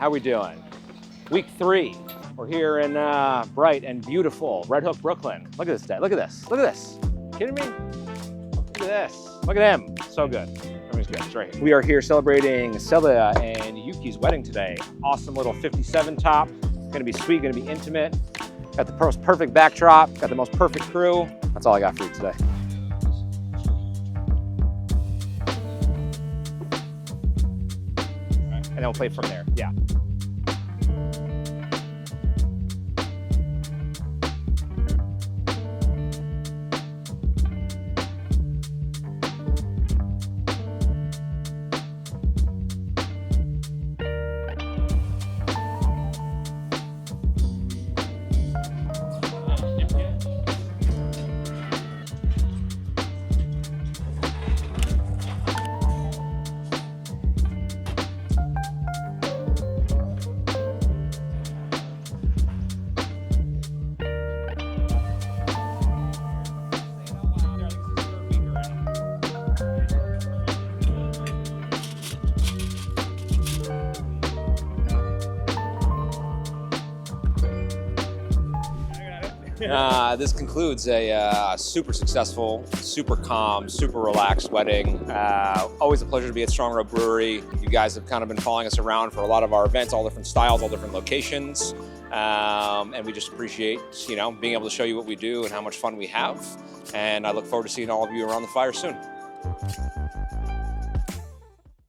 How we doing? Week 3. We're here in bright and beautiful Red Hook, Brooklyn. Look at this day. Look at this. Look at this. Kidding me? Look at this. Look at him. So good. Everything's good. It's right here. We are here celebrating Celia and Yuki's wedding today. Awesome little 57 top. Gonna be sweet, gonna be intimate. Got the most perfect backdrop. Got the most perfect crew. That's all I got for you today. And then we'll play from there. Yeah. This concludes a super successful, super calm, super relaxed wedding. Always a pleasure to be at Strong Row Brewery. You guys have kind of been following us around for a lot of our events, all different styles, all different locations. And we just appreciate, being able to show you what we do and how much fun we have. And I look forward to seeing all of you around the fire soon.